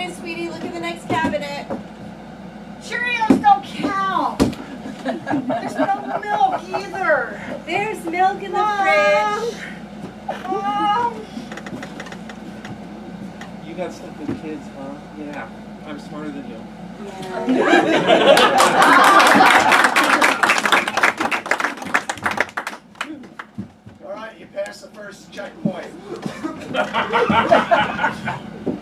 Hey, sweetie, look at the next cabinet. Cheerios don't count. There's no milk either. There's milk in the fridge. You got stuff with kids, huh? Yeah. I'm smarter than you. All right, you passed the first checkpoint.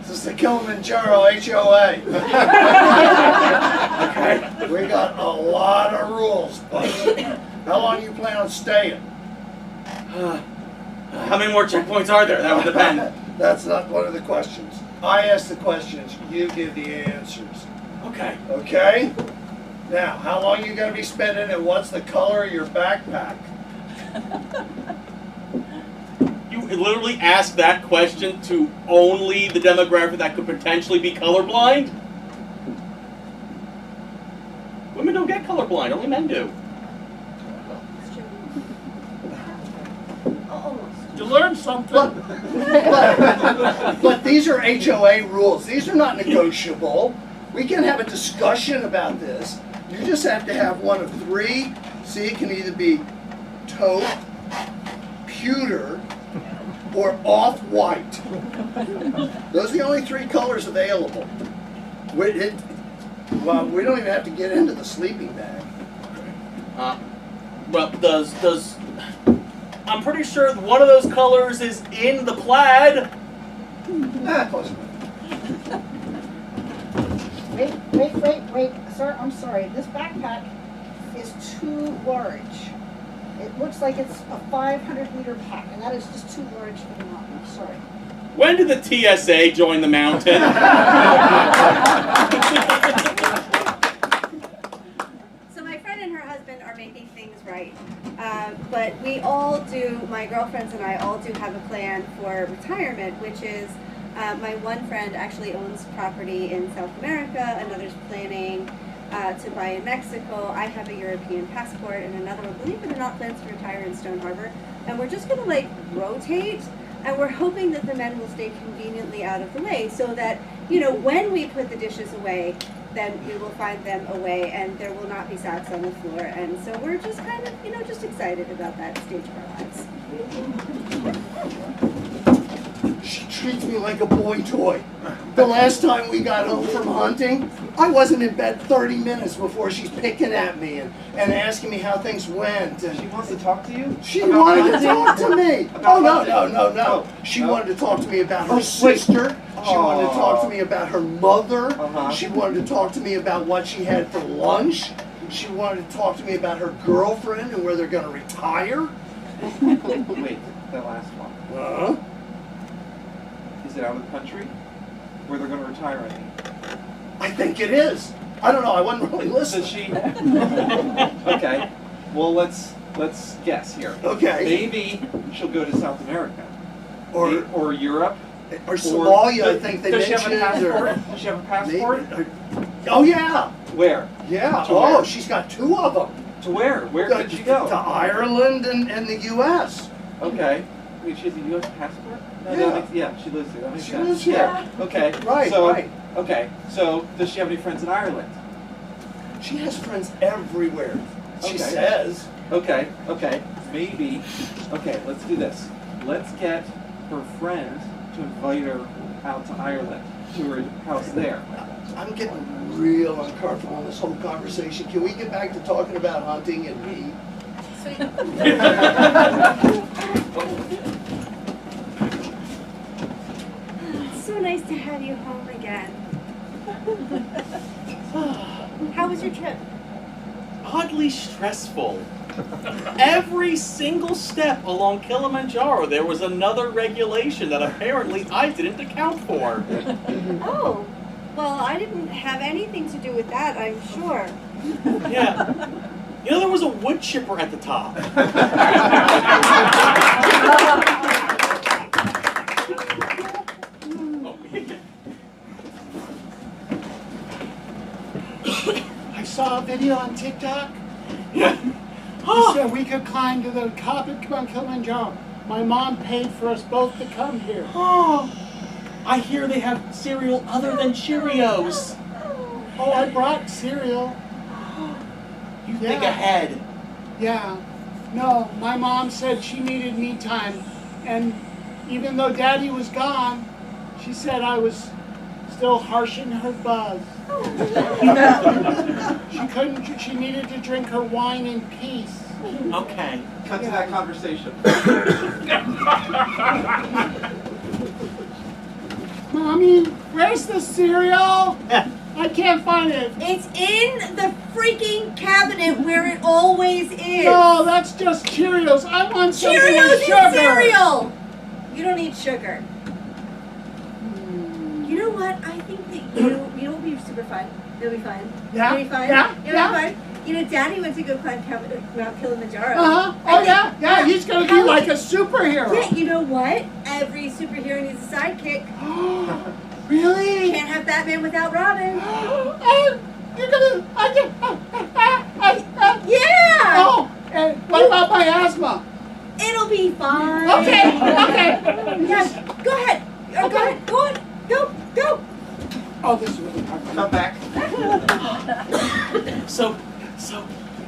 This is the Kilimanjaro HOA. Okay, we got a lot of rules, but how long you plan on staying? How many more checkpoints are there? That would depend. That's not one of the questions. I ask the questions, you give the answers. Okay. Okay? Now, how long you gonna be spending and what's the color of your backpack? You literally asked that question to only the demographic that could potentially be colorblind? Women don't get colorblind, only men do. You learned something. But these are HOA rules. These are not negotiable. We can have a discussion about this. You just have to have one of three. See, it can either be taupe, pewter, or off-white. Those are the only three colors available. Well, we don't even have to get into the sleeping bag. Well, does I'm pretty sure one of those colors is in the plaid. Close enough. Wait, sir, I'm sorry. This backpack is too large. It looks like it's a 500-liter pack, and that is just too large for the mountain. I'm sorry. When did the TSA join the mountain? So my friend and her husband are making things right. But we all do, my girlfriends and I all do have a plan for retirement, which is my one friend actually owns property in South America, another's planning to buy in Mexico. I have a European passport, and another one, believe it or not, plans to retire in Stone Harbor. And we're just going to like rotate, and we're hoping that the men will stay conveniently out of the way so that, you know, when we put the dishes away, then we will find them away and there will not be socks on the floor. And so we're just kind of, you know, just excited about that stage of our lives. She treats me like a boy toy. The last time we got home from hunting, I wasn't in bed 30 minutes before she's picking at me and asking me how things went. And She wants to talk to you? she About wanted to hunting? talk to me. About No. She wanted to talk to me about her sister. She wanted to talk to me about her mother. She wanted to talk to me about what she had for lunch. She wanted to talk to me about her girlfriend and where they're going to retire. Wait, that last one. Uh-huh. Is it out of the country? Where they're going to retire, I think. I think it is. I don't know. I wasn't really listening. Does she? Okay. Well, let's guess here. Okay. Maybe she'll go to South America. Or Europe. Or Somalia, I think they Does she mentioned. have a passport? Does she have a passport? Oh, yeah. Where? Yeah. To where? Oh, she's got two of them. To where? Where could she go? To Ireland and the U.S. Okay. Wait, she has a U.S. passport? No, Yeah. She lives there. That makes She sense. lives here. Yeah. Okay. Right, So, right. Okay. So, does she have any friends in Ireland? She has friends everywhere. She Okay. says. Okay. Maybe. Okay, let's do this. Let's get her friend to invite her out to Ireland, to her house there. I'm getting real uncomfortable in this whole conversation. Can we get back to talking about hunting and me? Sweet. It's so nice to have you home again. How was your trip? Oddly stressful. Every single step along Kilimanjaro, there was another regulation that apparently I didn't account for. Oh, well, I didn't have anything to do with that, I'm sure. Yeah. You know, there was a wood chipper at the top. I saw a video on TikTok. Yeah. It said we could climb to the top of Kilimanjaro. My mom paid for us both to come here. Oh, I hear they have cereal other than Cheerios. Oh, I brought cereal. You think Yeah. ahead. Yeah. No, my mom said she needed me time. And even though Daddy was gone, she said I was still harshing her buzz. She needed to drink her wine in peace. Okay. Cut to that conversation. Mommy, where's the cereal? I can't find it. It's in the freaking cabinet where it always is. No, that's just Cheerios. I want something Cheerios with is sugar. cereal. You don't need sugar. You know what? I think that you know what would be super fun? It'll be fun. Yeah, It'll be fun. yeah, It'll yeah. be fun. You know, Daddy went to go climb Mount Kilimanjaro. Uh-huh. Oh, yeah. He's going to be like a superhero. Yeah, you know what? Every superhero needs a sidekick. Really? Can't have Batman without Robin. You're going to... Yeah! Oh, and what about my asthma? It'll be fine. Okay. Yeah, go ahead. Go ahead. Go on. Go. Oh, this is really hard. Come back. So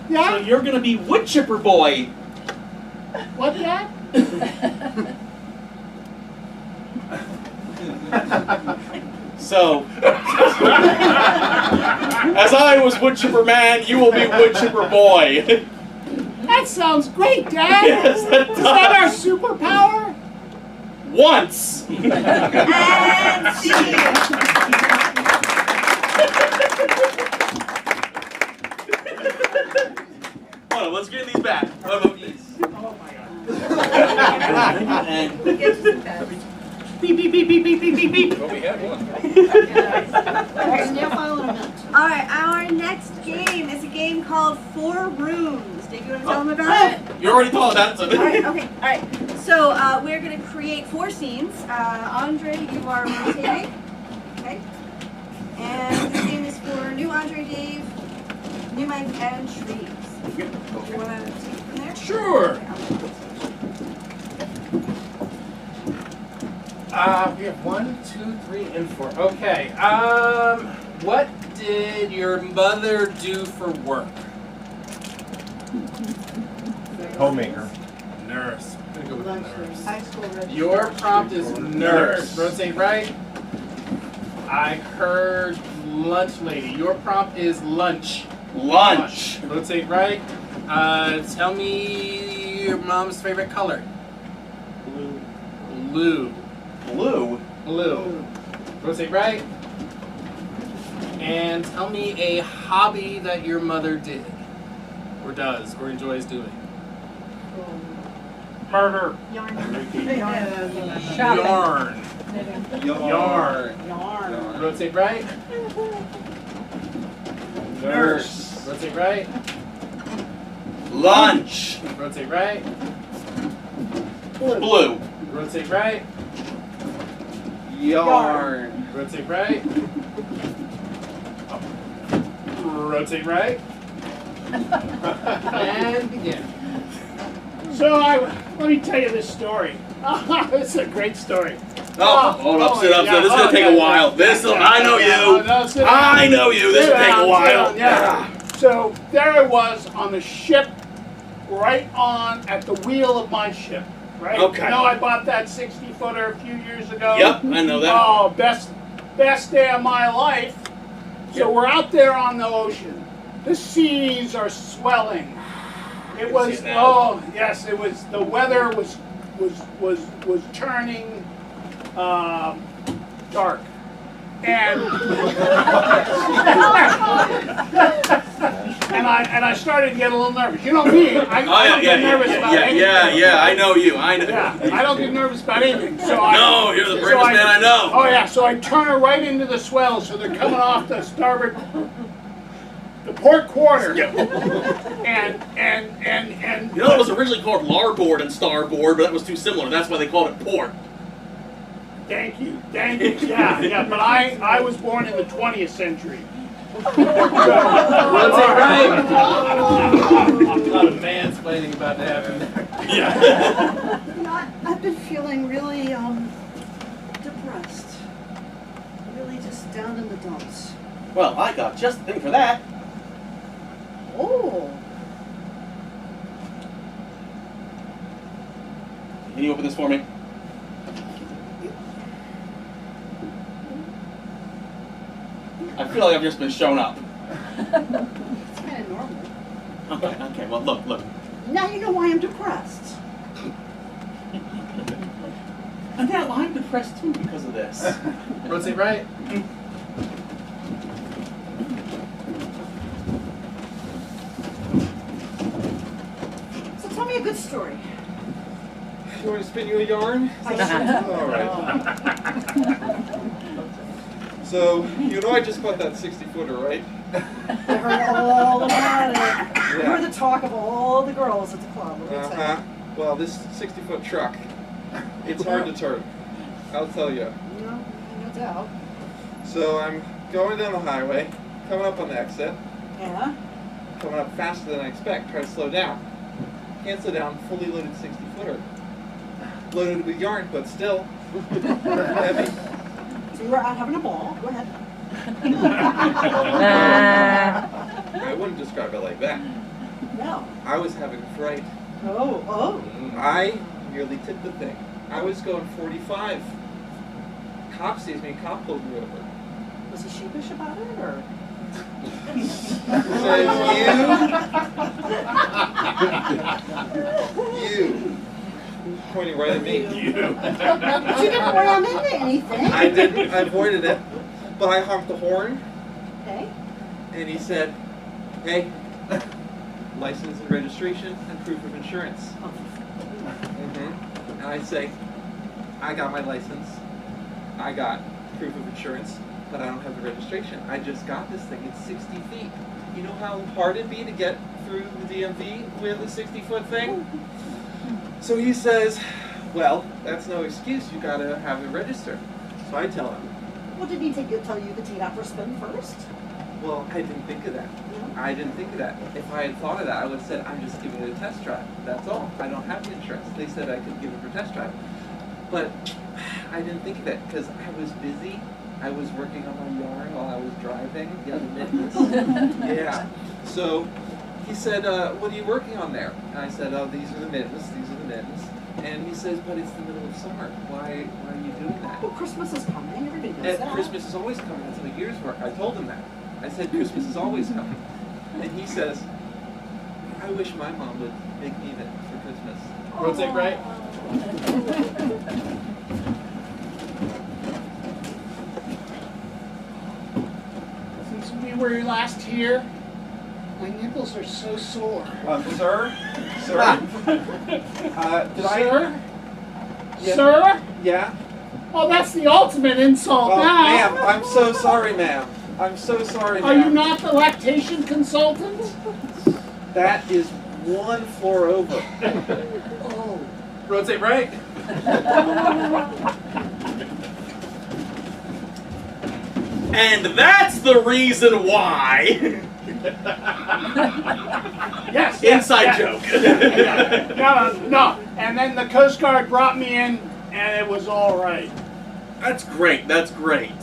Yeah? you're gonna be wood chipper boy. What, Dad? So, as I was wood chipper man, you will be wood chipper boy. That sounds great, Dad. Yes, that Is that our does. superpower? Once. And see. Hold on, let's get these back. Oh, my God. And Get you some tabs. beep beep beep beep beep beep beep beep. Okay, now file in a minute. All right, our next game is a game called Four Rooms. Did you want to tell them about it? You already told that. So. All right, okay, all right. So we're going to create 4 scenes. Andre, you are rotating. Okay. And this game is for new Andre, Dave, new Mike, and Shreves. You want to take it from there? Sure. Okay, We have 1, 2, 3, and 4. Okay. What did your mother do for work? Homemaker. Nurse. I'm gonna go with nurse. High school register. Your prompt is nurse. Rotate right. I heard lunch lady. Your prompt is lunch. Lunch. Rotate right. Tell me your mom's favorite color. Blue. Blue. Blue. Rotate right. And tell me a hobby that your mother did, or does, or enjoys doing. Murder. Yarn. Yarn. Rotate right. Nurse. Rotate right. Lunch. Rotate right. Blue. Rotate right. Yarn. Rotate right. Rotate right. And begin. So let me tell you this story. It's a great story. Oh, hold up, sit up, sit up. This is gonna take a while. I know you. I know you. This will take a while. Yeah. So there I was on the ship, right on at the wheel of my ship. Right. Okay. You know, I bought that 60-footer a few years ago. Yep, I know that. Oh, best day of my life. So we're out there on the ocean. The seas are swelling. It was see it now. yes, it was. The weather was turning dark, and and I started to get a little nervous. You know me, I don't get nervous about anything. Yeah, I know you. I know. Yeah, I don't get nervous about anything. So No, you're the bravest man I know. Oh yeah, so I turn her right into the swells, so they're coming off the starboard, the port quarter. Yep. And You know, it was originally called larboard and starboard, but that was too similar. That's why they called it port. Thank you. Yeah. But I was born in the 20th century. Rotate right. A lot of mansplaining about to happen there. Yeah. You know, I've been feeling really depressed. just down in the dumps. Well, I got just the thing for that. Oh. Can you open this for me? I feel like I've just been shown up. It's kind of normal. Okay, well, look. Now you know why I'm depressed. And now I'm depressed too because of this. Rotate right. So tell me a good story. You want me to spin you a yarn? I should. All right. So, you know I just bought that 60-footer, right? I heard all about it. You Yeah. heard the talk of all the girls at the club. What did it say? Uh-huh. Well, this 60-foot truck, it's hard to turn. I'll tell you. No doubt. So I'm going down the highway, coming up on the exit, Yeah. coming up faster than I expect, try to slow down. Can't slow down, fully loaded 60-footer. Loaded with yarn, but still heavy. So you were out having a ball. Go ahead. I wouldn't describe it like that. No. I was having a fright. Oh. I nearly tipped the thing. I was going 45. Cop sees me, cop pulled me over. Was he sheepish about it, or? Says you. Pointing right at me. But you didn't ram into anything. I didn't. I avoided it. But I honked the horn, Okay. and he said, "Hey, license and registration and proof of insurance." And I say, "I got my license. I got proof of insurance, but I don't have the registration. I just got this thing. It's 60 feet. You know how hard it'd be to get through the DMV with a 60-foot thing?" So he says, "Well, that's no excuse. You gotta have it registered." So I tell him, Well, did he tell you to take out for a spin first? "Well, I didn't think of that. I didn't think of that. If I had thought of that, I would have said, I'm just giving it a test drive. That's all. I don't have the insurance." They said I could give it for a test drive. But I didn't think of it because I was busy. I was working on my yarn while I was driving. Yeah, the mittens. Yeah. So he said, "What are you working on there?" And I said, "Oh, these are the mittens. These are the mittens." And he says, "But it's the middle of summer. Why are you doing that?" Well, Christmas is coming. Everybody knows And that. Christmas is always coming. That's my year's work. I told him that. I said, "Christmas is always coming." And he says, "I wish my mom would make me that for Christmas." Rotate right. Since we were last here, my nipples are so sore. Sir? Did Sir? Yeah. Sir? Yeah? Oh, that's the ultimate insult Oh, now. ma'am, I'm so sorry, ma'am. I'm so sorry, Are you ma'am. not the lactation consultant? That is one floor over. Oh. Rotate right. And that's the reason why. Yes. Inside yes. joke. No. And then the Coast Guard brought me in, and it was all right. That's great. That's great.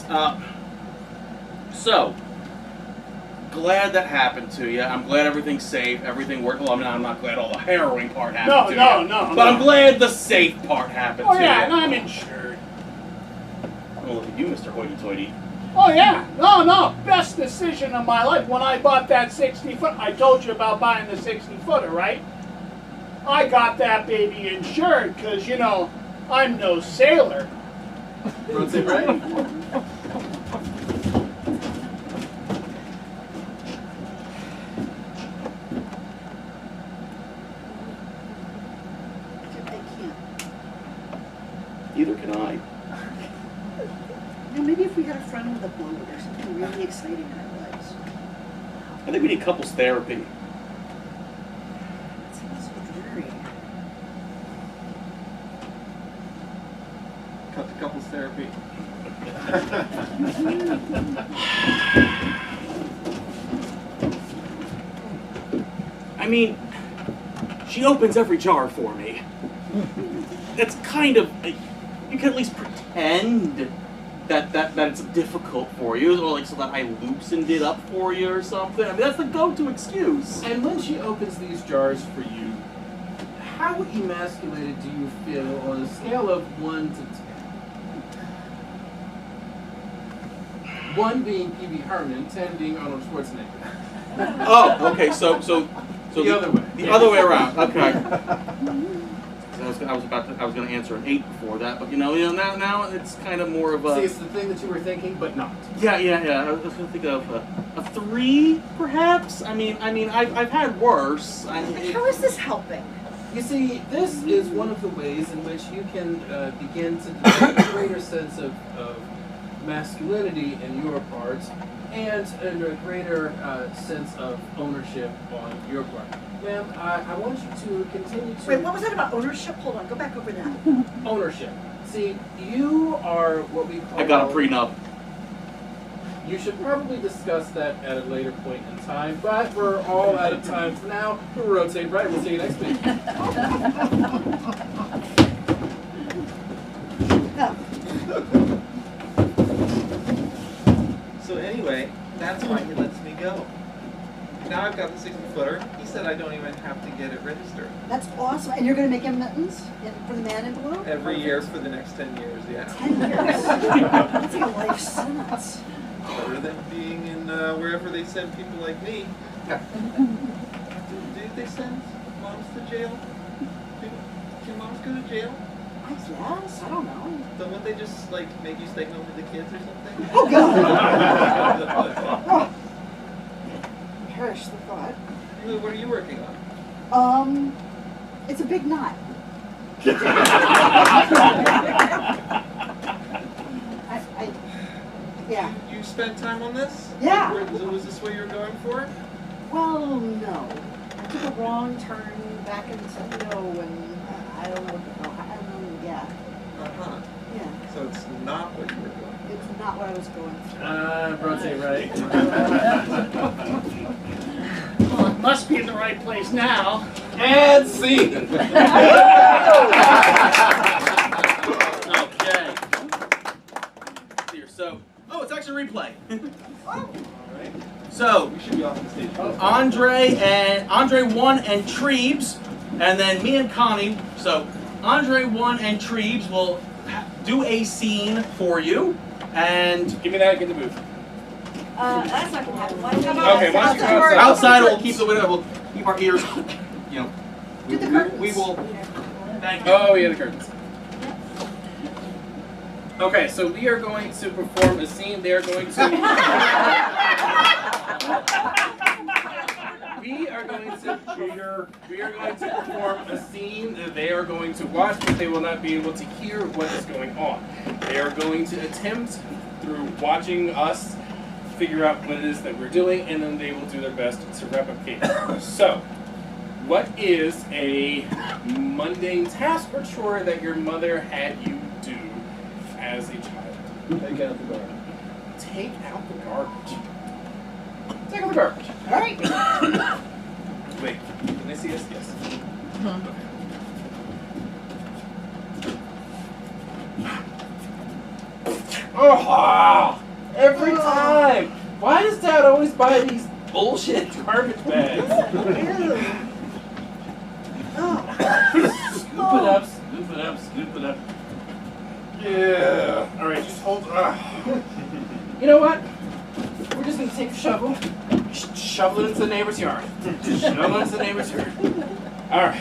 So, glad that happened to you. I'm glad everything's safe. Everything worked. Well, I mean, I'm not glad all the harrowing part happened to you. No. But I'm glad the safe part happened Oh to yeah, you. and I'm insured. Well, look at you, Mr. Hoity-Toity. Oh yeah, no, best decision of my life. When I bought that 60-foot, I told you about buying the 60-footer, right? I got that baby insured because, you know, I'm no sailor. Rotate right. I can't. Neither can I. You know, maybe if we had a friend with a boat or something really exciting in our lives. I think we need couples therapy. It sounds so dreary. Cut to couples therapy. I mean, she opens every jar for me. That's kind of, you can at least pretend that it's difficult for you, or like so that I loosened it up for you or something. I mean, that's the go-to excuse. And when she opens these jars for you, how emasculated do you feel on a scale of 1 to 10? 1 being Pee-wee Herman, 10 being Arnold Schwarzenegger. Oh, okay. So The other way. The other way around. Okay. I was going to answer an 8 before that, but now it's kind of more of a. See, it's the thing that you were thinking, but not. Yeah. I was going to think of a 3, perhaps. I mean, I've had worse. How is this helping? You see, this is one of the ways in which you can begin to develop a greater sense of masculinity in your part, and a greater sense of ownership on your part. Ma'am, I want you to continue to... Wait, what was that about ownership? Hold on, go back over that. Ownership. See, you are what we call... I got a prenup. You should probably discuss that at a later point in time, but we're all out of time for now. We'll rotate right. We'll see you next week. So anyway, that's why he lets me go. Now I've got the 60-footer. He said I don't even have to get it registered. That's awesome. And you're going to make him mittens for the man in blue? Every year for the next 10 years, yeah. 10 years. That's like a life sentence. Better than being in wherever they send people like me. Do they send moms to jail? Can moms go to jail? Yes, I don't know. Don't they just like make you stay home with the kids or something? Oh, God. Perish the thought. What are you working on? It's a big knot. Yeah. You spent time on this? Yeah. Was this what you were going for? Well, no. I took a wrong turn back into and I don't know. Yeah. Uh-huh. Yeah. So it's not what you were doing. It's not what I was going for. Rotate right. Well, it must be in the right place now. And scene. Okay. Here, so, it's actually a replay. So, We should be off the stage. Andre won and Treebs, and then me and Connie. So, Andre won and Treebs will do a scene for you, and Give me that. Get in the booth. That's not gonna happen. Why don't we Okay, why don't you go outside? outside we'll keep the window. We'll keep our ears. Do the curtains. We will. Thank you. Oh, yeah, the curtains. Okay, so we are going to perform a scene. They are going to. We are going to perform a scene that they are going to watch, but they will not be able to hear what is going on. They are going to attempt, through watching us, figure out what it is that we're doing, and then they will do their best to replicate it. So, what is a mundane task or chore that your mother had you do as a child? Take out the garbage. Take out the garbage. Take out the garbage. All right. Wait, can they see us? Yes. Oh, every time. Why does Dad always buy these bullshit garbage bags? Scoop it up, scoop it up, scoop it up. Yeah. All right, just hold. You know what? We're just gonna take the shovel, shovel it into the neighbor's yard. Shovel it into the neighbor's yard. All right.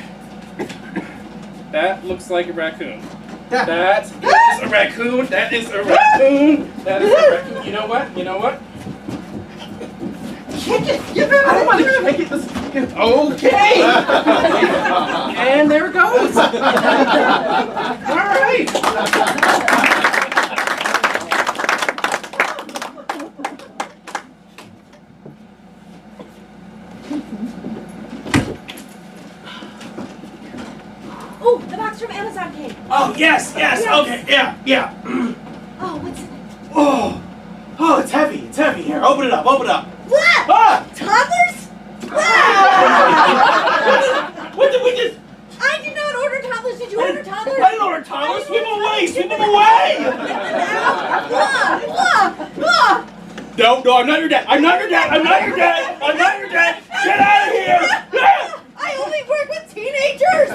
That looks like a raccoon. That is a raccoon. That is a raccoon. That is a raccoon. You know what? You know what? Kick it. I don't want to kick it. Let's kick it. Okay. And there it goes. All right. Oh, the box from Amazon came. Oh, yes, okay, yeah. Oh, what's in it? Oh, it's heavy, Here, open it up. What? Ah! Toddlers? What did we just? I did not order toddlers. Did you order toddlers? I didn't order toddlers. Sweep them away. Why? I'm not your dad. I'm not your dad. I'm not your dad. I'm not your dad. Get out of here. I only work with teenagers!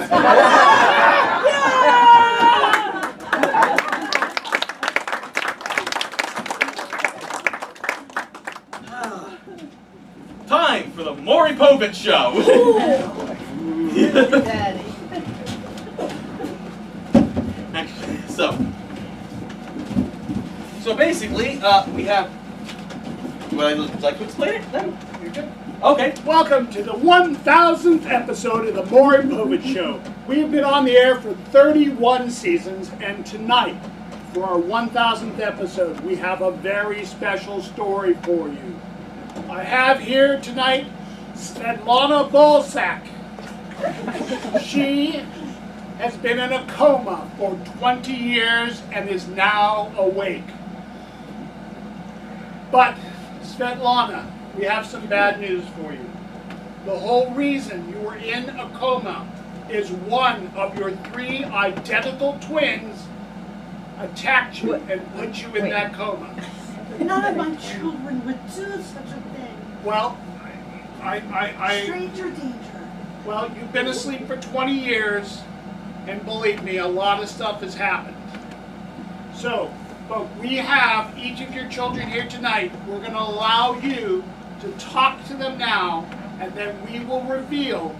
Time for the Maury Povich Show. Daddy. Actually, so basically, we have. Would you like to explain it? No, you're good. Okay. Welcome to the 1000th episode of the Maury Povich Show. We have been on the air for 31 seasons, and tonight, for our 1000th episode, we have a very special story for you. I have here tonight Svetlana Balsak. She has been in a coma for 20 years and is now awake. But, Svetlana, we have some bad news for you. The whole reason you were in a coma is one of your 3 identical twins attacked you and put you in that coma. None of my children would do such a thing. Well, Stranger danger. well, you've been asleep for 20 years, and believe me, a lot of stuff has happened. So, but we have each of your children here tonight. We're going to allow you to talk to them now, and then we will reveal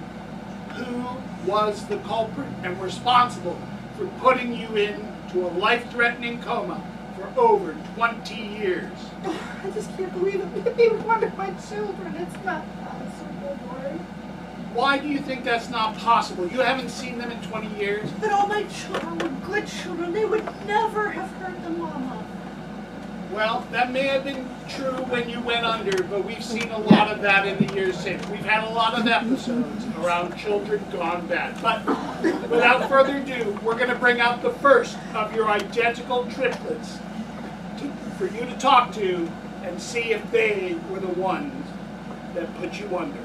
who was the culprit and responsible for putting you into a life-threatening coma for over 20 years. I just can't believe it would be one of my children. It's not possible, Maury. Why do you think that's not possible? You haven't seen them in 20 years? But all my children were good children. They would never have hurt the mama. Well, that may have been true when you went under, but we've seen a lot of that in the years since. We've had a lot of episodes around children gone bad. But without further ado, we're going to bring out the first of your identical triplets for you to talk to and see if they were the ones that put you under.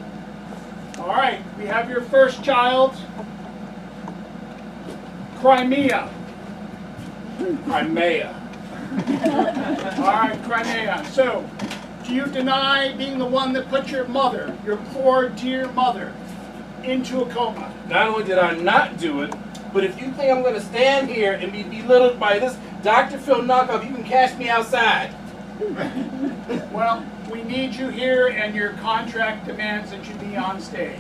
All right, we have your first child, Crimea. Crimea. All right, Crimea. So, do you deny being the one that put your mother, your poor dear mother, into a coma? Not only did I not do it, but if you think I'm going to stand here and be belittled by this Dr. Phil knockoff, you can catch me outside. Well, we need you here, and your contract demands that you be on stage.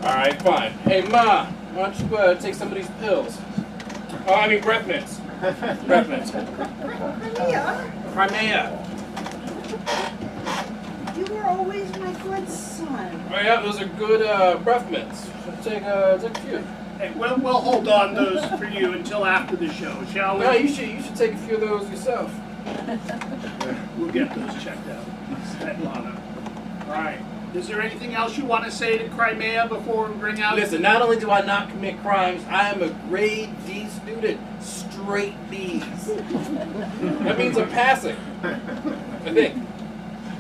All right, fine. Hey, Ma, why don't you take some of these pills? I mean breath mints. Breath mints. Crimea. You were always my good son. Oh yeah, those are good breath mints. Take a few. Hey, we'll hold on those for you until after the show, shall we? No, you should take a few of those yourself. We'll get those checked out. Svetlana. All right. Is there anything else you want to say to Crimea before we bring out? Listen, not only do I not commit crimes, I am a grade D student. Straight B's. That means I'm passing. I think.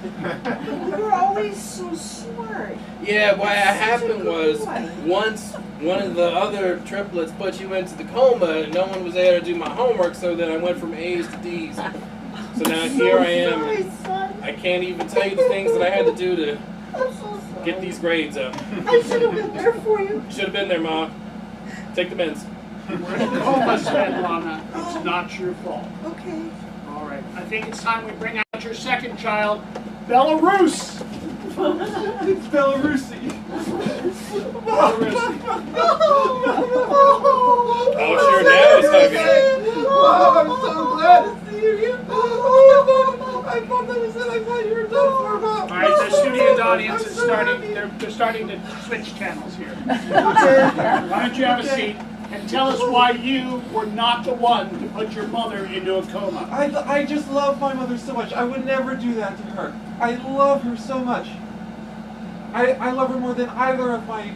You were always so smart. Yeah, what happened was once one of the other triplets put you into the coma, and no one was there to do my homework, so then I went from A's to D's. So now here I am. Sorry, son. I can't even tell you the things that I had to do to I'm so sorry. get these grades up. I should have been there for you. Should have been there, Ma. Take the mints. We're in a coma, Svetlana. It's not your fault. Okay. All right. I think it's time we bring out your second child, Belarus. It's Belarusi. Belarusi. Oh, sure, now he's hugging her. Oh, I'm so glad to see you again. Oh, I thought that was it. I thought you were done for, Mom. All right, the studio audience is starting. They're starting to switch channels here. Why don't you have a seat and tell us why you were not the one to put your mother into a coma? I just love my mother so much. I would never do that to her. I love her so much. I love her more than either of my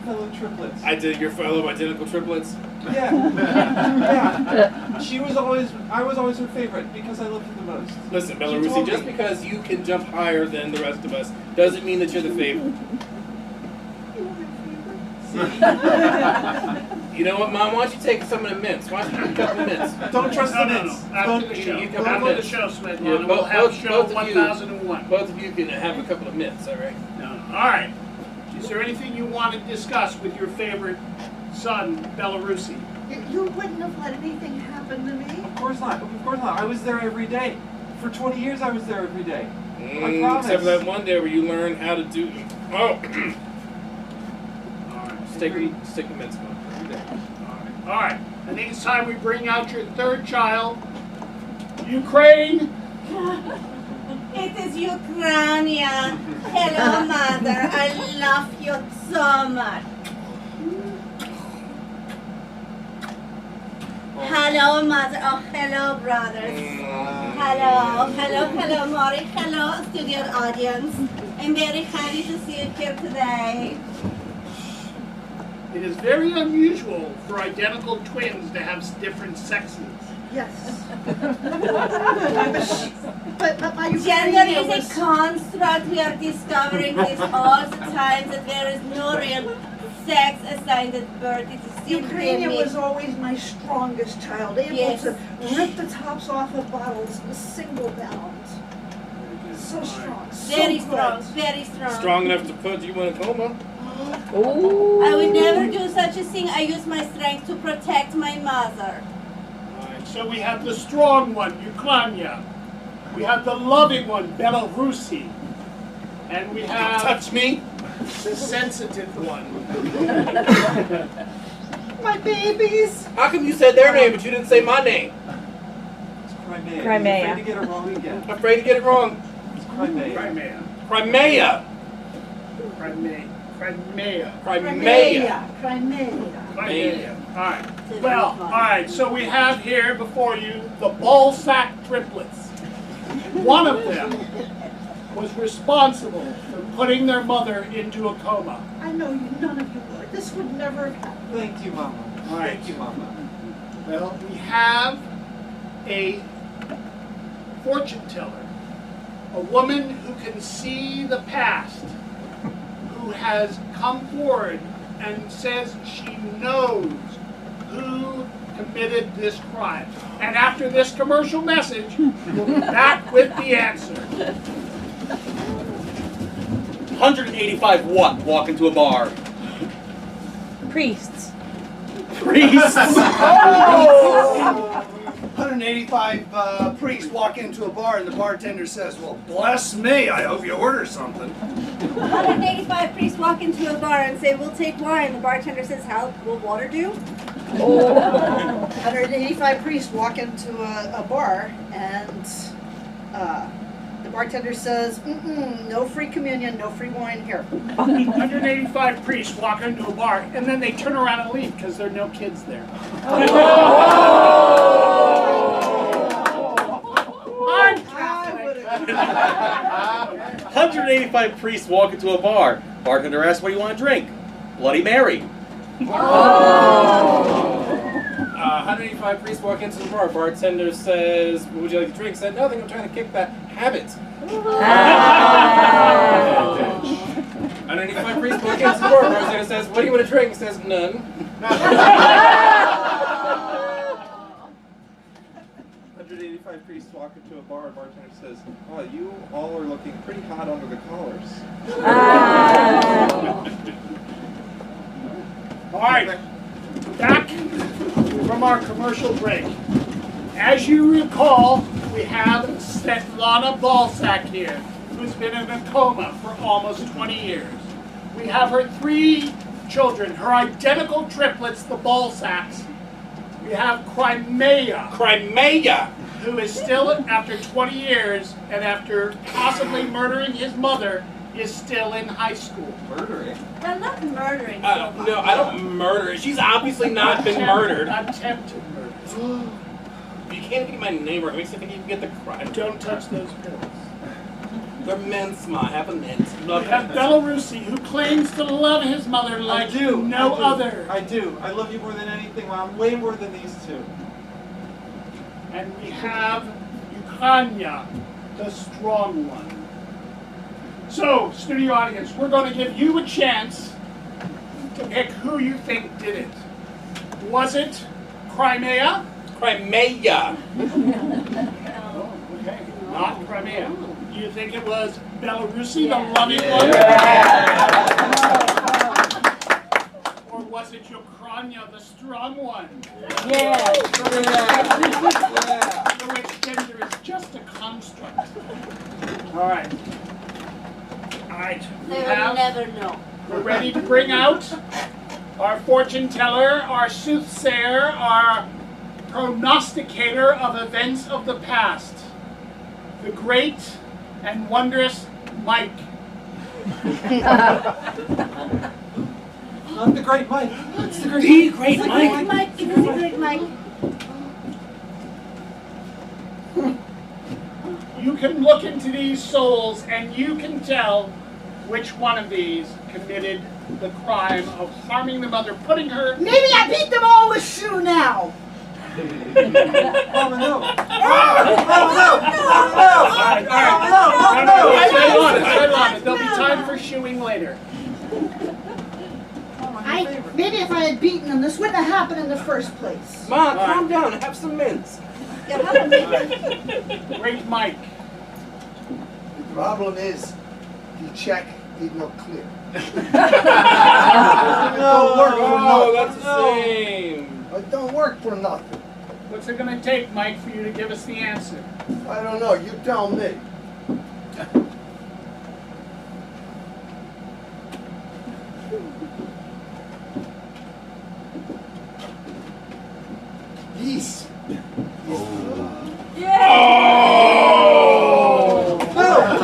fellow triplets. Your fellow identical triplets? Yeah. Yeah. I was always her favorite because I loved her the most. Listen, She Belarusi, told just me. because you can jump higher than the rest of us doesn't mean that you're the favorite. You were my favorite You know what, Mom? Why don't you take some of the mints? Why don't you take a couple of mints? Don't trust No, the no, mints. no. After the show. you come After on the this. show, Smith. Yeah, We'll have show both of you. 1001. Both of you can have a couple of mints, all right? No. All right. Is there anything you want to discuss with your favorite son, Belarusy? You wouldn't have let anything happen to me? Of course not. Of course not. I was there every day. For 20 years, I was there every day. I promise. Except for that one day where you learned how to do. Oh, All right. stick the mints on every day. All right. I think it's time we bring out your third child, Ukraine. It is Ukraine. Hello, mother. I love you so much. Hello, mother. Oh, hello, brothers. Hello, Maury. Hello, studio audience. I'm very happy to see you here today. It is very unusual for identical twins to have different sexes. Yes. but my Gender Ukrainian is was... a construct. We are discovering this all the time, that there is no real sex assigned at birth. It is simply a Ukrainian myth. was always my strongest child, able Yes. to rip the tops off of bottles with single bound. So strong, so Very good. strong, very strong. Strong enough to put you in a coma. I would never do such a thing. I use my strength to protect my mother. All right. So we have the strong one, Ukraine. We have the loving one, Belarusy. And we have Touch me. the sensitive one. My babies. How come you said their name but you didn't say my name? It's Crimea. Crimea. I'm afraid to get it wrong again. Afraid to get it wrong. It's Crimea. Crimea. Crimea. Crimea. Crimea. Crimea. Crimea. All right. Well, all right. So we have here before you the ball sack triplets. One of them was responsible for putting their mother into a coma. I know you, none of you would. This would never have happened. Thank you, Mama. All right. Thank you, Mama. Well, we have a fortune teller, a woman who can see the past, who has come forward and says she knows who committed this crime. And after this commercial message, we'll be back with the answer. 185 what walk into a bar? Priests. Priests. 185 priests walk into a bar and the bartender says, "Well, bless me, I hope you order something." 185 priests walk into a bar and say, "We'll take wine." The bartender says, "How will water do?" 185 priests walk into a bar and the bartender says, no free communion, no free wine here. 185 priests walk into a bar, and then they turn around and leave because there are no kids there. I'm Catholic. 185 priests walk into a bar. Bartender asks what you want to drink. Bloody Mary. 185 priests walk into the bar. Bartender says, "What would you like to drink?" Said, "Nothing. I'm trying to kick that habit." 185 priests walk into the bar. Bartender says, "What do you want to drink?" Says, "None." 185 priests walk into a bar and bartender says, "Oh, you all are looking pretty hot under the collars." All right, back from our commercial break. As you recall, we have Svetlana Balsak here, who's been in a coma for almost 20 years. We have her 3 children, her identical triplets, the Balsaks. We have Crimea, who is still, after 20 years, and after possibly murdering his mother, is still in high school. Murdering? Well, not murdering. No, I don't murder her. She's obviously not been murdered. Attempted murder. You can't get my name right. It makes you think you can get the crime. Don't touch those pills. They're mints, Ma. Have a mint. We have Belarusy, who claims to love his mother like no other. I do. I love you more than anything, Mom. Way more than these two. And we have Ukraine, the strong one. So, studio audience, we're going to give you a chance pick who you think did it. Was it Crimea? Crimea. Oh, okay. Not Crimea. You think it was Belarusi, the loving one? Or was it Ukraine, the strong one? Yeah. For which gender is just a construct. All right. All right. They will never know. We're ready to bring out our fortune teller, our soothsayer, our prognosticator of events of the past, the great and wondrous Mike. Not the great Mike. It's the great The great It's a Mike. great Mike. It is a great Mike. You can look into these souls and you can tell which one of these committed the crime of harming the mother, putting her. Maybe I beat them all with shoe now. Oh no! All right. No. Settle on it. There'll be time for shoeing later. Maybe if I had beaten them, this wouldn't have happened in the first place. Ma, calm down and have some mints. Yeah, how about me? Great Mike. The problem is, the check did not clear. No, work for nothing. that's the same. It don't work for nothing. What's it going to take, Mike, for you to give us the answer? I don't know, you tell me. These.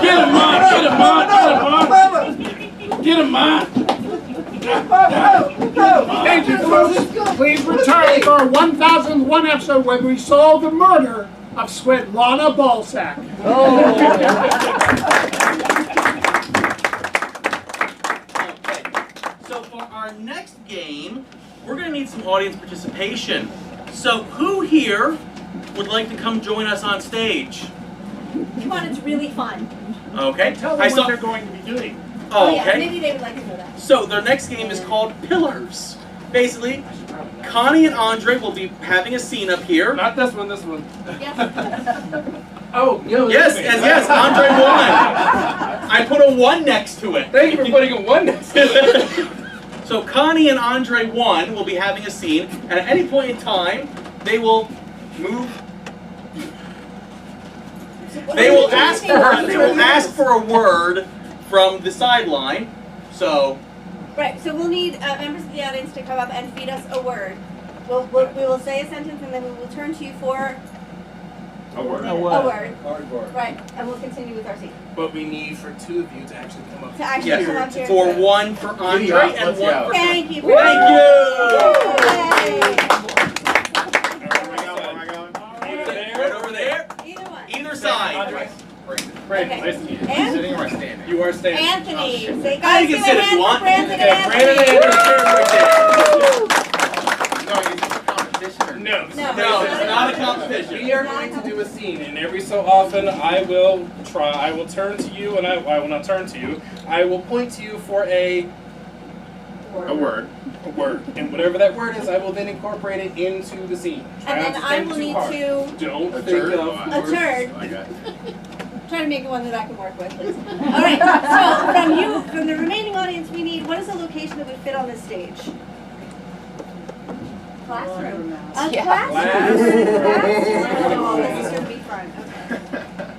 Get him, man! Get him, man! Thank you, folks. Please return for our 1001 episode when we solve the murder of Svetlana Balsack. Okay. So for our next game, we're going to need some audience participation. So who here would like to come join us on stage? Come on, it's really fun. Okay. Tell them what they're going to be doing. Oh, yeah, okay. maybe they would like to know that. So their next game is called Pillars. Basically, Connie and Andre will be having a scene up here. Not this one, this one. Yes. Oh, no. Yes, Andre won. I put a 1 next to it. Thank you for putting a 1 next to it. So Connie and Andre 1 will be having a scene, and at any point in time, they will move. They will ask for a word from the sideline. So. Right, so we'll need members of the audience to come up and feed us a word. We will say a sentence and then we will turn to you for A word. a word. Cardboard. Right, and we'll continue with our scene. But we need for 2 of you to actually come up. To actually Yes, come up here. for 1 for Andre and 1 for. Thank you. Thank you. Right over there. Either one. Either side. Brandon, Okay. nice to meet you. And Sitting or standing? You are standing. Anthony. Say, You guys, can give a sit if hand you for want. Brandon and Okay, Brandon Anthony. and No, is this a competition or No, No. No, it's not a competition. We are going to do a scene, and every so often I will turn to you, and I will not turn to you. I will point to you for a word. And whatever that word is, I will then incorporate it into the scene. Try And not then to I think will too need hard. to Don't A think turd? of a words. turd. Okay. Try to make it one that I can work with, please. All right. So from the remaining audience, we need what is a location that would fit on this stage? Classroom. A classroom. Oh, this is gonna be fun. Okay.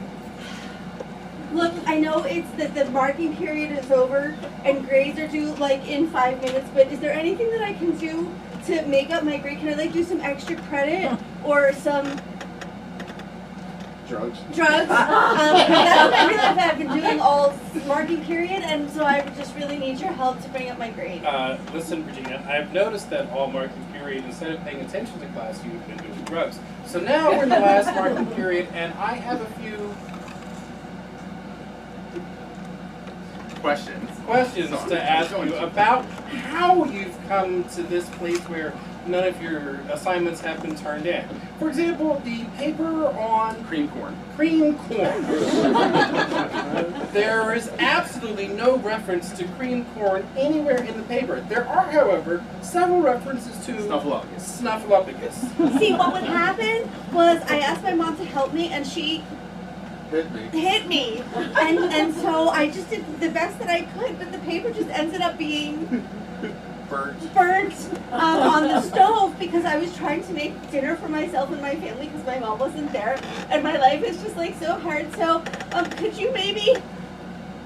Look, I know it's the marking period is over and grades are due like in 5 minutes, but is there anything that I can do to make up my grade? Can I like do some extra credit or some Drugs. drugs? That's something that I've been doing all marking period, and so I just really need your help to bring up my grade. Listen, Regina, I've noticed that all marking period, instead of paying attention to class, you've been doing drugs. So now we're in the last marking period, and I have a few questions to ask you about how you've come to this place where none of your assignments have been turned in. For example, the paper on Cream corn. cream corn. There is absolutely no reference to cream corn anywhere in the paper. There are, however, several references to Snuffleupagus. See, what would happen was I asked my mom to help me, and she hit me. And so I just did the best that I could, but the paper just ended up being burnt on the stove because I was trying to make dinner for myself and my family because my mom wasn't there, and my life is just like so hard. So could you maybe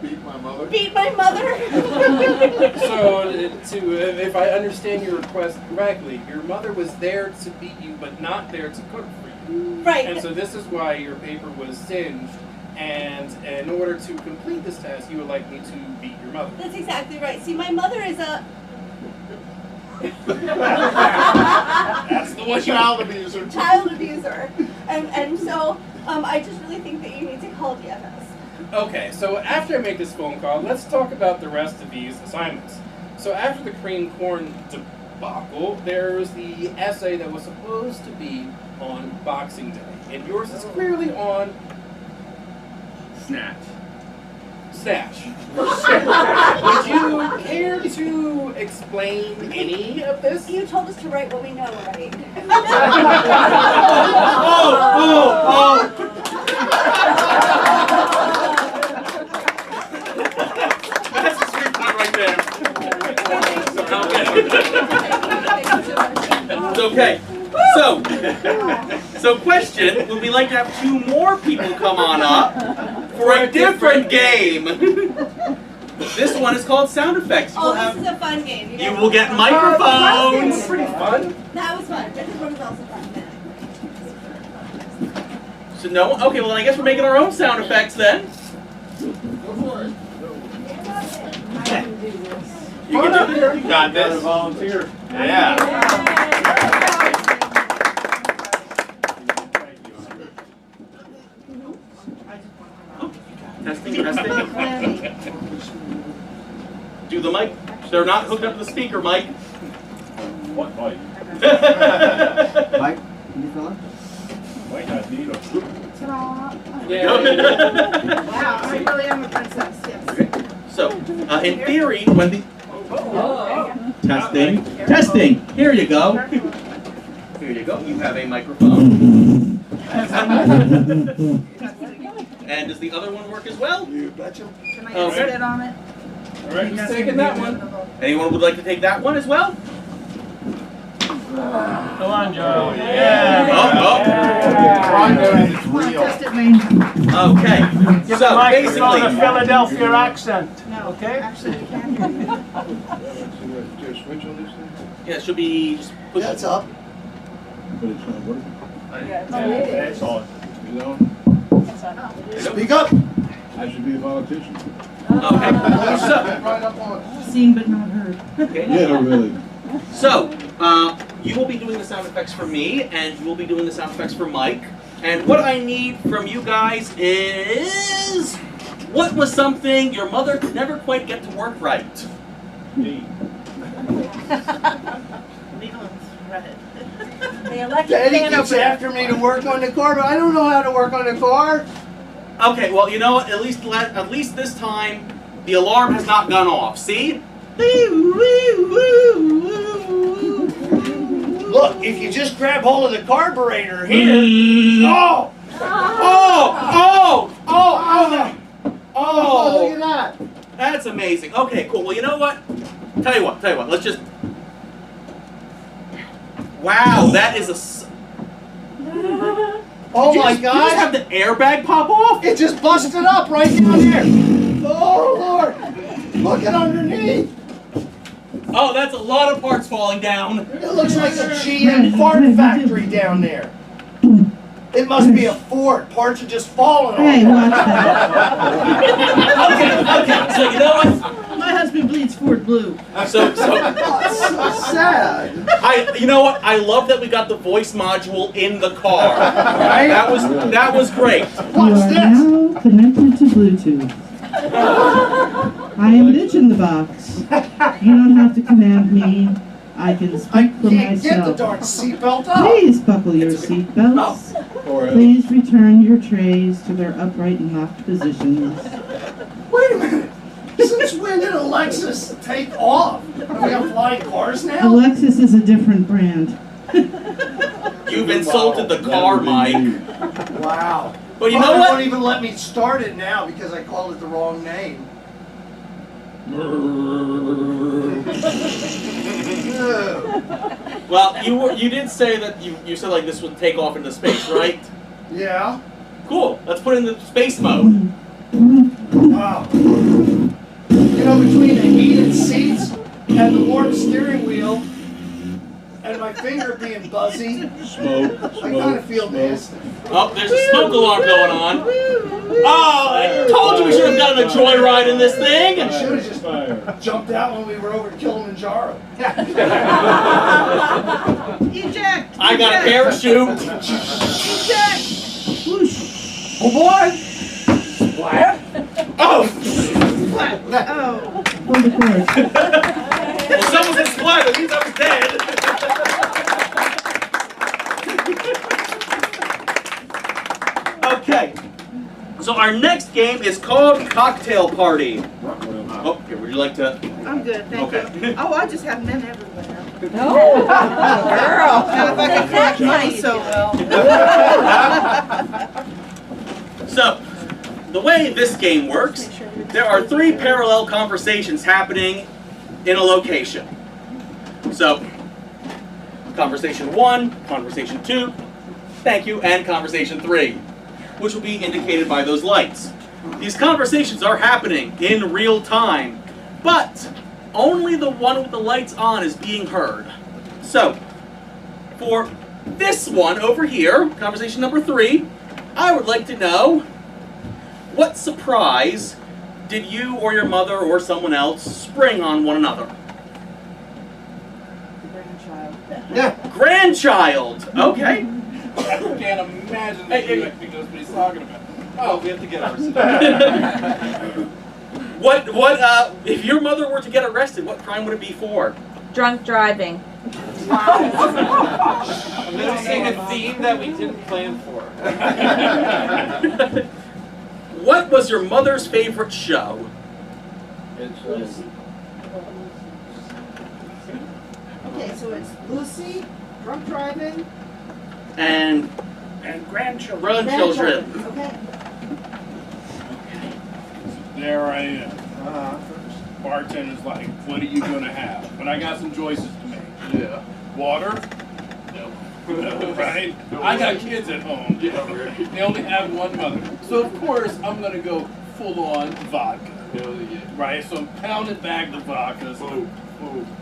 beat my mother? So, if I understand your request correctly, your mother was there to beat you, but not there to cook for you. Right. And so this is why your paper was singed. And in order to complete this task, you would like me to beat your mother. That's exactly right. See, my mother is a That's the one. Child abuser. child abuser, and so I just really think that you need to call DFS. Okay, so after I make this phone call, let's talk about the rest of these assignments. So after the cream corn debacle, there's the essay that was supposed to be on Boxing Day, and yours is clearly on Snatch. Snatch. Would you care to explain any of this? You told us to write what we know, right? That's the sweet point right there. Okay. So question, would we like to have 2 more people come on up for a different game? This one is called sound effects. Oh, this is a fun game. You will get microphones. It's pretty fun. That was fun. This one was also fun. So no, okay, well then I guess we're making our own sound effects then. Go for it. You can do this. You got this. Volunteer. Yeah. Testing. Do the mic. They're not hooked up to the speaker, Mike. What mic? Mike, can you fill in? Might not need them. Yeah. Wow, I really am a princess, yes. So, in theory, when the testing. Here you go. Here you go. You have a microphone. And does the other one work as well? You betcha. Can I Okay. spit on it? All right, who's taking that one? Anyone would like to take that one as well? Come on, Joe. It's real. Just at me. Okay. Give So the microphone a basically, Philadelphia accent. No, Okay. actually, you can't hear me. Switch on this thing? yeah, it should be just push. Yeah, it's up. It's on. You know? Speak up. I should be a politician. Okay. So, Right up on. Seen but not heard. okay. Yeah, really. So, you will be doing the sound effects for me, and you will be doing the sound effects for Mike. And what I need from you guys is, what was something your mother could never quite get to work right? Me. Needle and thread. The electric Daddy fan keeps over after me to work on the car, but I don't know how to work on the car. Okay, well, you know what? At least this time, the alarm has not gone off. See? Look, if you just grab hold of the carburetor here. Oh! Oh, look at that. That's amazing. Okay, cool. Well, you know what? Tell you what. Let's just. Wow, that is a. Oh my Did you just have God. the airbag pop off? It just busted up right down there. Oh, Lord. Look at underneath. Oh, that's a lot of parts falling down. It looks like a GM fart factory down there. It must be a Ford. Parts are just falling Hey, off. watch that. Okay. So you know what? My husband bleeds Ford blue. So So sad. you know what? I love that we got the voice module in the car. Right? That was great. You What's are this? now connected to Bluetooth. I am bitch in the box. You don't have to command me. I can I speak for can't get the myself. darn seatbelt up. Please buckle your seatbelts. Or Please return your trays to their upright and locked positions. Since when did Alexis take off? We got flying cars now? Alexis is a different brand. You've insulted the car, Mike. Wow. But you know They what? won't even let me start it now because I called it the wrong name. Well, you did say that you said like this would take off into space, right? Yeah. Cool. Let's put it into space mode. Wow. You know, between the heated seats and the warm steering wheel and my finger being buzzy, I kind of feel missed. Oh, there's a smoke alarm going on. Oh, I told you we should have gotten a joyride in this thing. I should have just jumped out when we were over Kilimanjaro. Eject! I got a parachute. Eject! Oh boy! Splat? Oh! Oh. Hold the cord. Well, someone said splat, at least I was dead. Okay. So our next game is called Cocktail Party. Oh, here, would you like to? I'm good, thank Okay. you. Oh, I just have men everywhere. No. Girl. Now if I could collect money so well. So, the way this game works, there are 3 parallel conversations happening in a location. So, conversation 1, conversation 2, thank you, and conversation 3, which will be indicated by those lights. These conversations are happening in real time, but only the one with the lights on is being heard. So, for this one over here, conversation number 3, I would like to know, what surprise did you or your mother or someone else spring on one another? Grandchild! Okay. I can't imagine that you knows what he's talking about. Oh, we have to get arrested. If your mother were to get arrested, what crime would it be for? Drunk driving. I'm noticing a theme that we didn't plan for. What was your mother's favorite show? Okay, so it's Lucy, drunk driving, And grandchildren. grandchildren. Okay. There I am. Bartender's like, what are you gonna have? But I got some choices to make. Yeah. Water? No. Right? I got kids at home. They only have one mother. So of course I'm gonna go full on vodka. Right? So I'm pounding back the vodkas.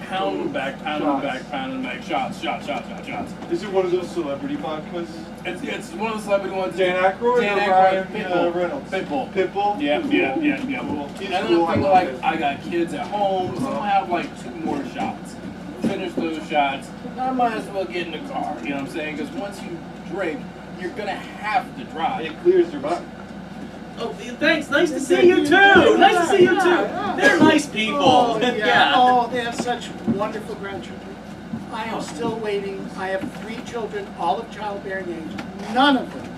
Pound them back, shots. Is it one of those celebrity vodkas? It's one of the celebrity ones. Dan Aykroyd Dan or Aykroyd, Ryan Reynolds? Pitbull. Pitbull? Yeah. Cool. And then I'm thinking like, I got kids at home, so I'll have like 2 more shots. Finish those shots, I might as well get in the car, you know what I'm saying? Because once you drink, you're gonna have to drive. It clears your mind. Oh, thanks. Nice to see you too. Nice to see you too. They're nice people. Oh, yeah. Yeah. Oh, they have such wonderful grandchildren. I am still waiting. I have 3 children, all of childbearing age. None of them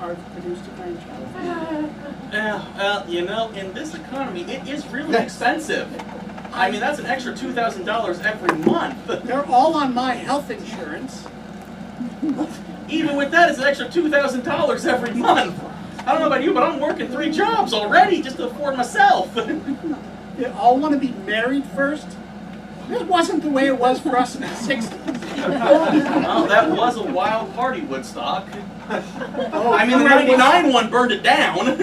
are produced a grandchild. Well, you know, in this economy, it is really expensive. I mean, that's an extra $2,000 every month. They're all on my health insurance. Even with that, it's an extra $2,000 every month. I don't know about you, but I'm working 3 jobs already just to afford myself. They all want to be married first. This wasn't the way it was for us in the 60s. Well, that was a wild party, Woodstock. Oh, I mean, the 99 one burned it down.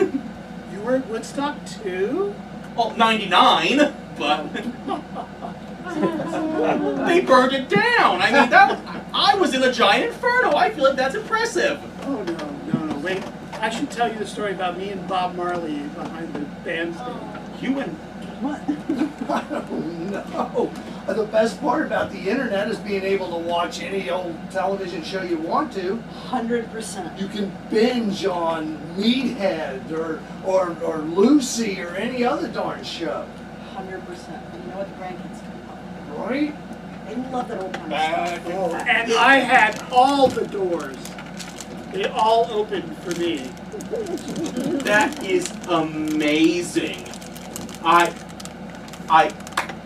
You were at Woodstock too? Well, 99, but they burned it down. I mean, I was in a giant inferno. I feel like that's impressive. Oh, no, wait. I should tell you the story about me and Bob Marley behind the bandstand. You and what? I don't know. The best part about the internet is being able to watch any old television show you want to. 100%. You can binge on Meathead or Lucy or any other darn show. 100%. And you know what the grandkids do? Right? They love that old kind Back of stuff. and I had all the doors. They all opened for me. That is amazing.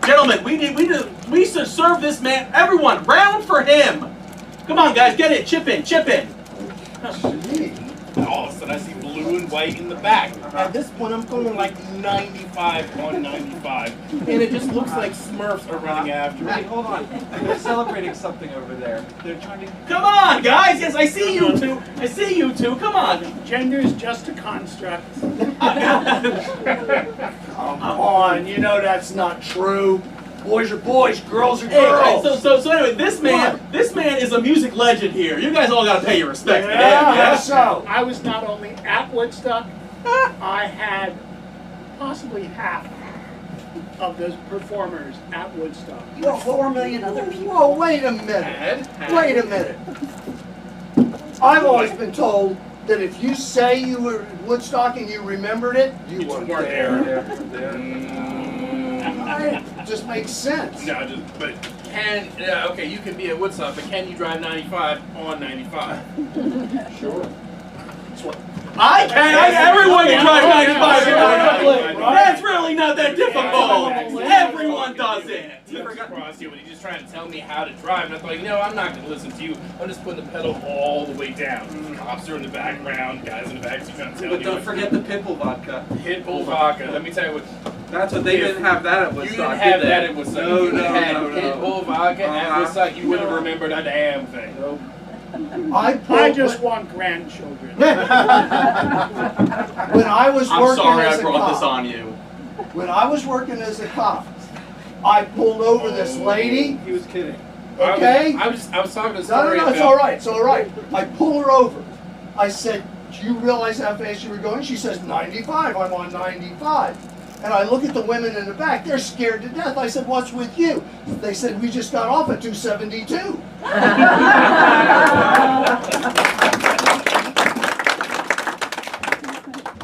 Gentlemen, we should serve this man. Everyone, round for him. Come on, guys, get in, chip in. All of a sudden I see blue and white in the back. At this point I'm going like 95 on 95. And it just looks like Smurfs are running after Hey, me. hold on. They're celebrating something over there. They're trying to. Come on, guys. Yes, I see you two. Come on. Gender is just a construct. Come on, you know that's not true. Boys are boys, girls are Hey, girls. so anyway, this man is a music legend here. You guys all gotta pay your respect to him. Yeah, Yeah. so. I was not only at Woodstock, I had possibly half of those performers at Woodstock. You have 4 million other people. Whoa, wait a minute. Wait a minute. I've always been told that if you say you were at Woodstock and you remembered it, you weren't there. It just makes sense. No, but okay, you can be at Woodstock, but can you drive 95 on 95? Sure. I can. Everyone can drive 95. Right. That's really not that difficult. Everyone does it. I forgot you, but he's just trying to tell me how to drive, and I thought, I'm not going to listen to you. I'm just putting the pedal all the way down. Cops are in the background, guys in the back, so trying to tell But you. don't forget the Pitbull vodka. Pitbull vodka. Let me tell you what. That's what they didn't have that at You Woodstock. didn't have did they? that at Woodstock. No, You had no. Pitbull vodka at Woodstock. You wouldn't have remembered a damn thing. I just want grandchildren. When I was I'm working sorry as I a brought cop, this on you. when I was working as a cop, I pulled over this lady. He was kidding. Okay? I was talking to No, story it's about- all right. It's all right. I pull her over. I said, "Do you realize how fast you were going?" She says, 95. I'm on 95. And I look at the women in the back. They're scared to death. I said, "What's with you?" They said, "We just got off at 272."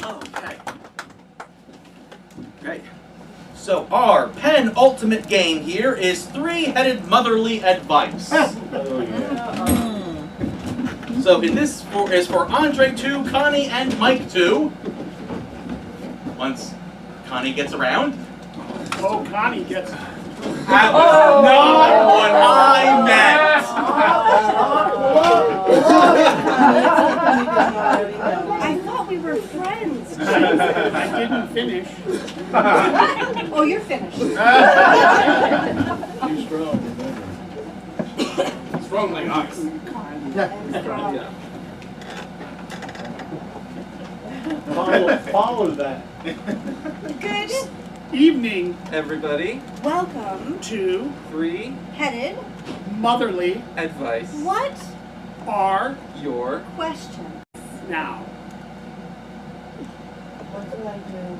Okay. Great. So our penultimate game here is three-headed motherly advice. So in this is for Andre 2, Connie, and Mike 2. Once Connie gets around. Oh, Connie gets. That was not what I meant. I thought we were friends. I didn't finish. Oh, you're finished. Too strong. Strong like ox. Follow that. Good Evening Everybody, welcome to headed Motherly advice. what are Your questions? now. What do I do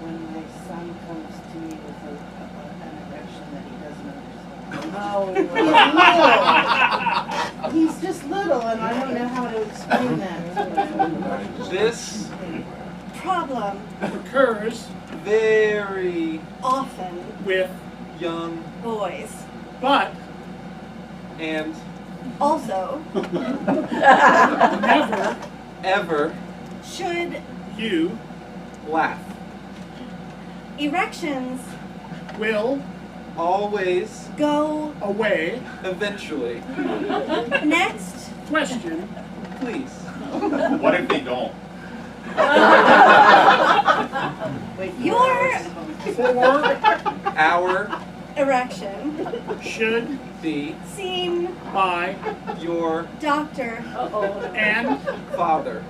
when my son comes to me with an erection that he doesn't understand? Oh, he's just little, and I don't know how to explain that to him. This Problem Occurs very often with young boys. but and Also never ever should you laugh. erections will Always, go away. eventually. next? Question. Please. What if they don't? Your Our erection Should be seen by your doctor and father.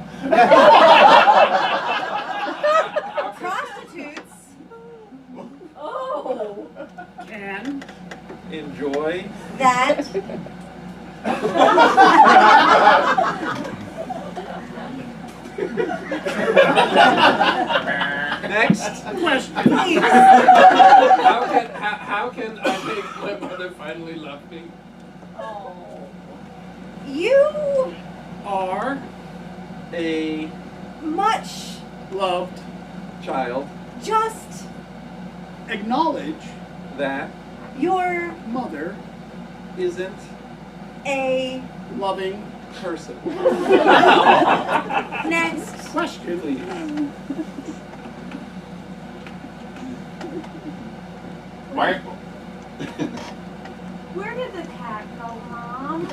prostitutes can Enjoy that next. question. please How can I make my mother finally love me? you Are A much loved. child just Acknowledge that your mother isn't a loving. person. next Question. Please. Quack. Where did the cat go, Mom?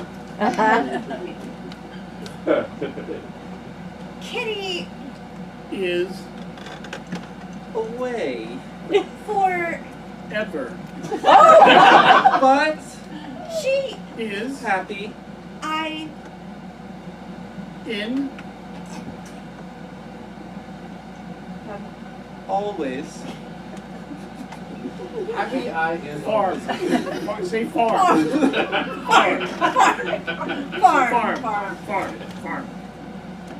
Kitty Is Away. for ever. But she Is happy. I in Always. Happy I is farm. Say farm. farm. Farm.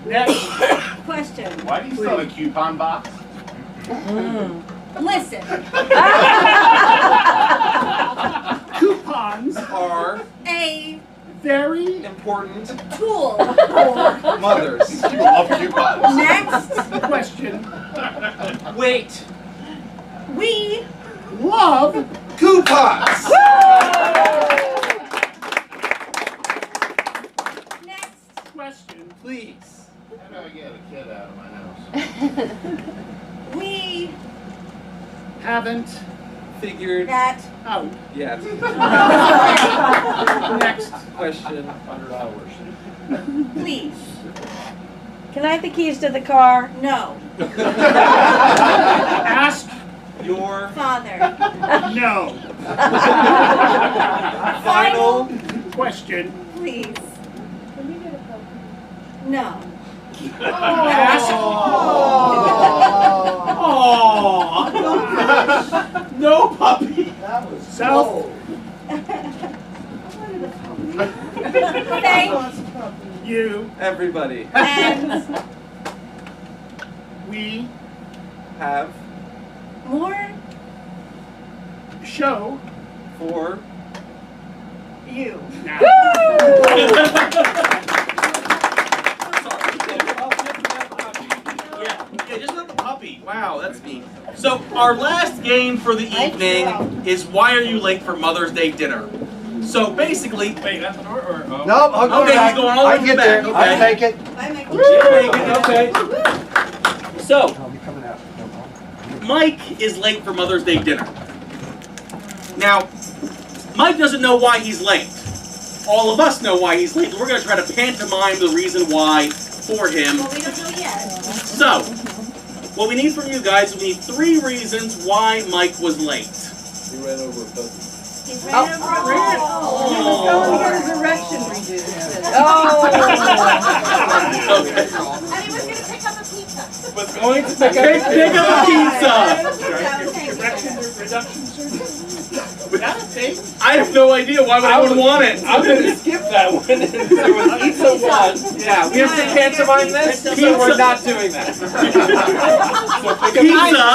Next Question. Why do you still have a coupon box? Listen. coupons Are A very important tool for mothers. You love coupons. next. question. Wait. We Love Coupons! next. question. Please. How do I get a kid out of my house? We Haven't Figured that out. yet. Next Question. 100 hours. please. Can I have the keys to the car? No. Ask Your Father. no. final Question. Please. No. Ask. Aww. No puppy. That was Self. cold. Thank You. everybody and We have more show for you. now. Yeah, just not the puppy. Wow, that's neat. So our last game for the evening is why are you late for Mother's Day dinner? So basically, Wait, that's the door or? Oh. Nope, I'll go Okay, back. he's going all the I way get back, there. okay. I take it. Bye, Mike. okay. So I'll be coming out. Mike is late for Mother's Day dinner. Now, Mike doesn't know why he's late. All of us know why he's late. We're going to try to pantomime the reason why for him. Well, we don't know yet. So, what we need from you guys is we need 3 reasons why Mike was late. You ran over a puppy. He ran over a man. He was going to get his erection reduced. Okay. And he was going to pick up a pizza. Was going to Pick up a pizza! Reduction surgery. I have no idea why would anyone want it. I'm gonna skip that one. There was pizza one. Yeah, we have to pantomime this, so we're not doing that. Pizza.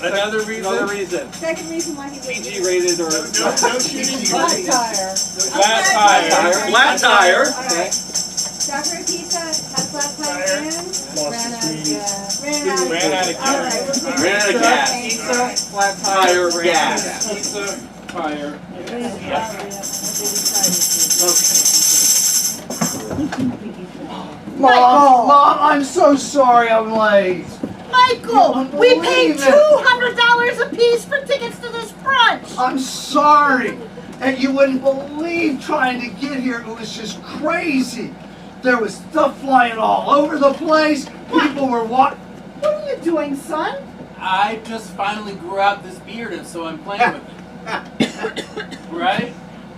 Another reason. Second reason why he was PG rated or No shooting. Flat tire. Flat tire. Flat tire. Okay. Dr. Pizza had flat tire and Ran out of gas. ran out of Ran out of All right, we'll do Ran out of it. gas. Pizza, flat Tire, tire, gas. Pizza, tire. Mom, I'm so sorry I'm late. Michael, we paid Believe it. $200 apiece for tickets to this brunch. I'm sorry. And you wouldn't believe trying to get here. It was just crazy. There was stuff flying all over the place. People were walking. What are you doing, son? I just finally grew out this beard, and so I'm playing with it. Right?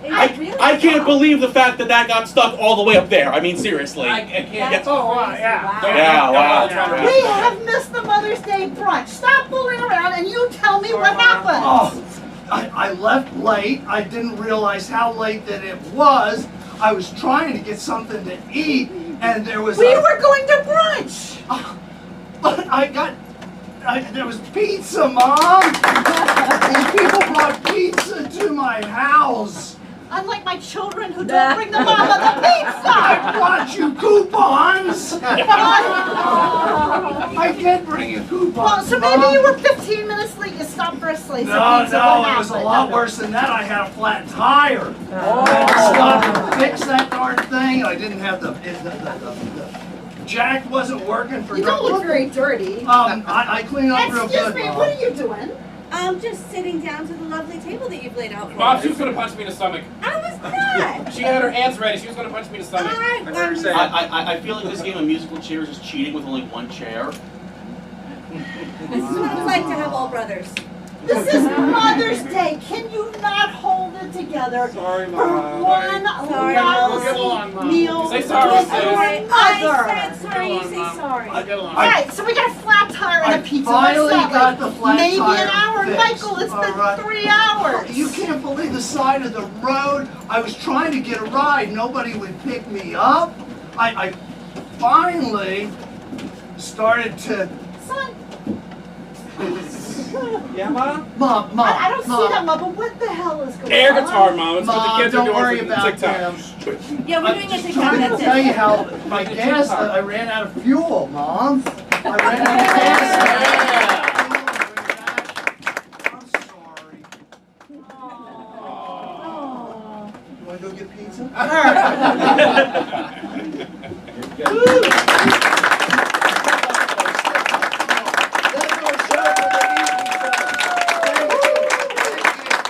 I can't believe the fact that that got stuck all the way up there. I mean, seriously. I can't. That's Oh, wow, crazy. yeah. Yeah, wow. We have missed the Mother's Day brunch. Stop fooling around and you tell me what happened. Oh, I left late. I didn't realize how late that it was. I was trying to get something to eat, and there was We were going to brunch. But there was pizza, Mom! And people brought pizza to my house. Unlike my children who don't bring the mama the pizza. I brought you coupons! I did bring you coupons, Well, so Mom. maybe you were 15 minutes late. You stopped for a slice No, of pizza. What it was a happened? lot worse than that. I had a flat tire. I had to stop and fix that darn thing. I didn't have the Jack wasn't working for You don't look very dirty. I clean up real Excuse good, me, Mom. what are you doing? I'm just sitting down to the lovely table that you've laid out for Mom, us. she was gonna punch me in the stomach. I was not. She had her hands ready. She was gonna punch me in the stomach. I heard her say. I feel like this game of musical chairs is cheating with only one chair. This is what it's like to have all brothers. This is Mother's Day. Can you not hold it together Sorry, for Mom. one Sorry. We'll get lousy along, Mom. meal Say sorry, with sis. your I mother? said sorry, you Come on, say Mom. sorry. I'll get along. Alright, so we got a flat tire and a pizza. What's finally that, got like the flat maybe tire an hour? fixed. Michael, it's All been right. 3 hours. You can't believe the side of the road. I was trying to get a ride. Nobody would pick me up. I finally started to. Son, Yeah, Mom? Mom. I don't see that, Mom, but what the hell is going Air on? guitar, Mom. It's what Mom, the kids are don't worry doing for about TikTok. them. Yeah, we're I'm doing a just TikTok, trying to that's tell you it. how my gas. I ran out of fuel, Mom. I ran out of